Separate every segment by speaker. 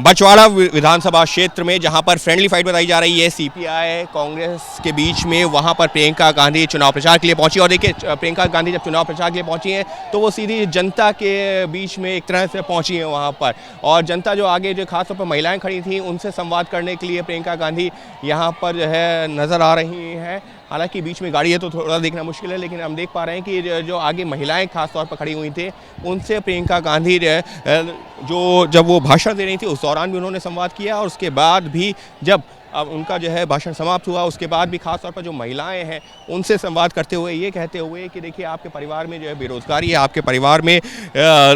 Speaker 1: बछवाड़ा विधानसभा क्षेत्र में जहां पर फ्रेंडली फाइट बताई जा रही है सीपीआई कांग्रेस के बीच में, वहां पर प्रियंका गांधी चुनाव प्रचार के लिए पहुंची। और देखिए, प्रियंका गांधी जब चुनाव प्रचार के लिए पहुंची हैं तो वो सीधी जनता के बीच में एक तरह से पहुंची हैं वहां पर, और जनता जो आगे जो खासतौर पर महिलाएं खड़ी थी उनसे संवाद करने के लिए प्रियंका गांधी यहां पर जो है नज़र आ रही हैं। हालांकि बीच में गाड़ी है तो थोड़ा देखना मुश्किल है, लेकिन हम देख पा रहे हैं कि जो आगे महिलाएं खास तौर पर खड़ी हुई थी उनसे प्रियंका गांधी जो जब वो भाषण दे रही थी उस दौरान भी उन्होंने संवाद किया, और उसके बाद भी जब अब उनका जो है भाषण समाप्त हुआ उसके बाद भी खास तौर पर जो महिलाएं हैं उनसे संवाद करते हुए ये कहते हुए कि देखिए, आपके परिवार में जो है बेरोजगारी है, आपके परिवार में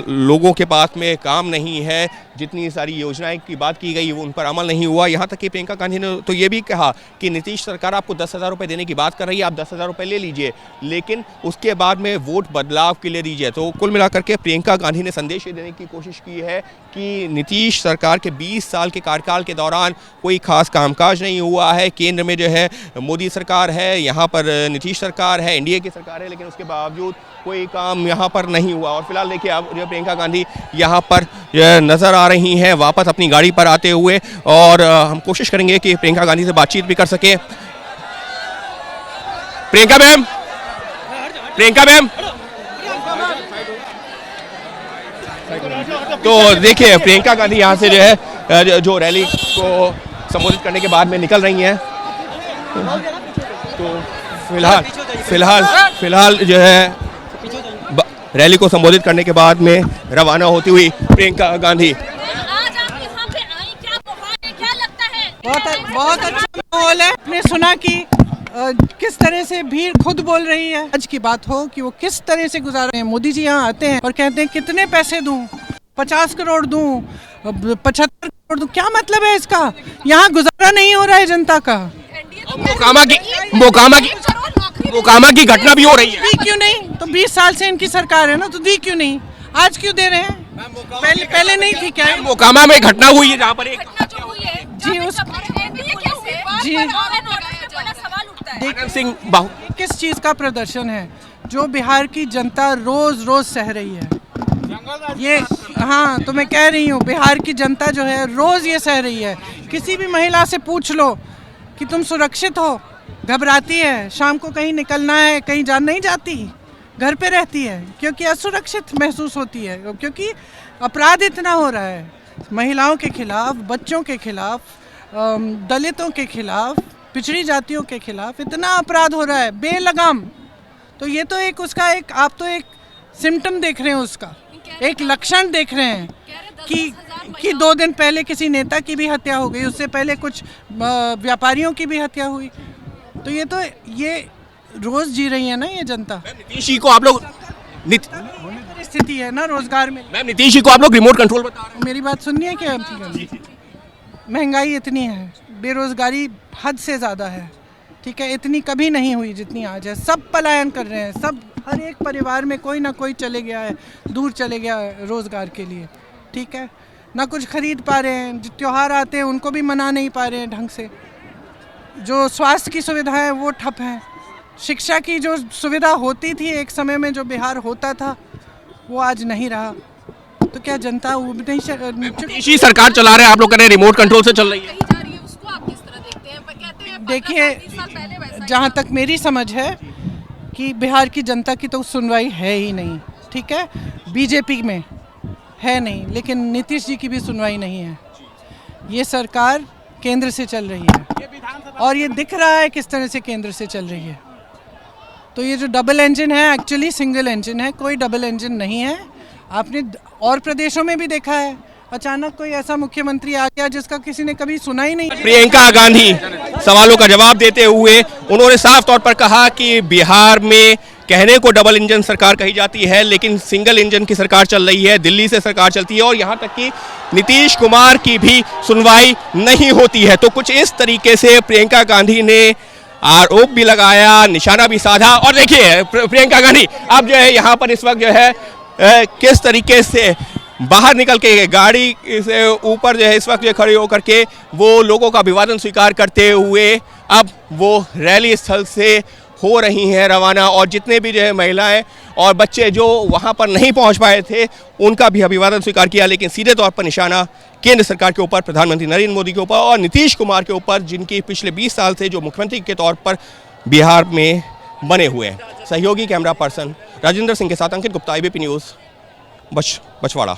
Speaker 1: लोगों के पास में काम नहीं है, जितनी सारी योजनाएं की बात की गई वो उन पर अमल नहीं हुआ। यहाँ तक कि प्रियंका गांधी ने तो ये भी कहा कि नीतीश सरकार आपको 10,000 रुपये देने की बात कर रही है, आप 10,000 रुपये ले लीजिए, लेकिन उसके बाद में वोट बदलाव के लिए दीजिए। तो कुल मिलाकर के प्रियंका गांधी ने संदेश ये देने की कोशिश की है कि नीतीश सरकार के 20 साल के कार्यकाल के दौरान कोई खास कामकाज नहीं हुआ है। केंद्र में जो है मोदी सरकार है, यहाँ पर नीतीश सरकार है, एनडीए की सरकार है, लेकिन उसके बावजूद कोई काम यहाँ पर नहीं हुआ। और फिलहाल देखिए, अब जो प्रियंका गांधी यहाँ पर नजर आ रही हैं वापस अपनी गाड़ी पर आते हुए, और हम कोशिश करेंगे कि प्रियंका गांधी से बातचीत भी कर सके। प्रियंका मैम, तो देखिए प्रियंका गांधी यहाँ से जो है जो रैली को संबोधित करने के बाद में निकल रही हैं। तो फिलहाल जो है रैली को संबोधित करने के बाद में रवाना होती हुई प्रियंका गांधी।
Speaker 2: बहुत अच्छा माहौल है। आपने सुना कि किस तरह से भीड़ खुद बोल रही है। आज की बात हो कि वो किस तरह से गुजार रहे हैं। मोदी जी यहाँ आते हैं और कहते हैं कितने पैसे दूं, 50 करोड़ दूं, 75 करोड़ दूं। क्या मतलब है इसका? यहाँ गुजारा नहीं हो रहा है जनता का।
Speaker 1: मोकामा की घटना भी हो रही है।
Speaker 2: दी क्यों नहीं? तो 20 साल से इनकी सरकार है ना, तो दी क्यों नहीं? आज क्यों दे रहे हैं? पहले नहीं थी क्या?
Speaker 1: मोकामा में घटना हुई है जहाँ पर एक सिंह
Speaker 2: किस चीज का प्रदर्शन है जो बिहार की जनता रोज रोज सह रही है? ये हाँ, तो मैं कह रही हूँ बिहार की जनता जो है रोज ये सह रही है। किसी भी महिला से पूछ लो कि तुम सुरक्षित हो, घबराती है, शाम को कहीं निकलना है, कहीं जान नहीं जाती, घर पे रहती है क्योंकि असुरक्षित महसूस होती है, क्योंकि अपराध इतना हो रहा है महिलाओं के खिलाफ, बच्चों के खिलाफ, दलितों के खिलाफ, पिछड़ी जातियों के खिलाफ इतना अपराध हो रहा है बेलगाम। तो ये तो एक उसका एक आप तो एक सिम्टम देख रहे हैं, उसका एक लक्षण देख रहे हैं कि 2 दिन पहले किसी नेता की भी हत्या हो गई, उससे पहले कुछ व्यापारियों की भी हत्या हुई। तो ये रोज जी रही है ना ये जनता।
Speaker 1: नीतीश जी को आप लोग
Speaker 2: स्थिति है ना रोजगार में।
Speaker 1: मैम, नीतीश जी को आप लोग रिमोट कंट्रोल बता रहे हैं।
Speaker 2: मेरी बात सुननी है क्या? महंगाई इतनी है, बेरोजगारी हद से ज़्यादा है, ठीक है, इतनी कभी नहीं हुई जितनी आज है। सब पलायन कर रहे हैं, सब हर एक परिवार में कोई ना कोई चले गया है, दूर चले गया है रोज़गार के लिए, ठीक है, ना कुछ खरीद पा रहे हैं, जो त्यौहार आते हैं उनको भी मना नहीं पा रहे हैं ढंग से, जो स्वास्थ्य की सुविधा है वो ठप है, शिक्षा की जो सुविधा होती थी एक समय में, जो बिहार होता था, वो आज नहीं रहा। तो क्या जनता वो नहीं
Speaker 1: सरकार चला रहे हैं, आप लोग कह रहे हैं रिमोट कंट्रोल से चल रही है।
Speaker 2: देखिए, जहाँ तक मेरी समझ है कि बिहार की जनता की तो सुनवाई है ही नहीं, ठीक है, बीजेपी में है नहीं, लेकिन नीतीश जी की भी सुनवाई नहीं है। ये सरकार केंद्र से चल रही है और ये दिख रहा है किस तरह से केंद्र से चल रही है। तो ये जो डबल इंजन है एक्चुअली सिंगल इंजन है, कोई डबल इंजन नहीं है। आपने और प्रदेशों में भी देखा है, अचानक कोई ऐसा मुख्यमंत्री आ गया जिसका किसी ने कभी सुना ही नहीं।
Speaker 1: प्रियंका गांधी सवालों का जवाब देते हुए उन्होंने साफ तौर पर कहा कि बिहार में कहने को डबल इंजन सरकार कही जाती है, लेकिन सिंगल इंजन की सरकार चल रही है, दिल्ली से सरकार चलती है, और यहाँ तक कि नीतीश कुमार की भी सुनवाई नहीं होती है। तो कुछ इस तरीके से प्रियंका गांधी ने आरोप भी लगाया, निशाना भी साधा। और देखिए प्रियंका गांधी अब जो है यहाँ पर इस वक्त जो है किस तरीके से बाहर निकल के गाड़ी से ऊपर जो है इस वक्त जो खड़े होकर के वो लोगों का अभिवादन स्वीकार करते हुए अब वो रैली स्थल से हो रही हैं रवाना, और जितने भी जो है महिलाएं और बच्चे जो वहां पर नहीं पहुंच पाए थे उनका भी अभिवादन स्वीकार किया, लेकिन सीधे तौर पर निशाना केंद्र सरकार के ऊपर, प्रधानमंत्री नरेंद्र मोदी के ऊपर और नीतीश कुमार के ऊपर, जिनकी पिछले 20 साल से जो मुख्यमंत्री के तौर पर बिहार में बने हुए हैं। सहयोगी कैमरा पर्सन राजेंद्र सिंह के साथ अंकित गुप्ता, ABP न्यूज़, बछवाड़ा।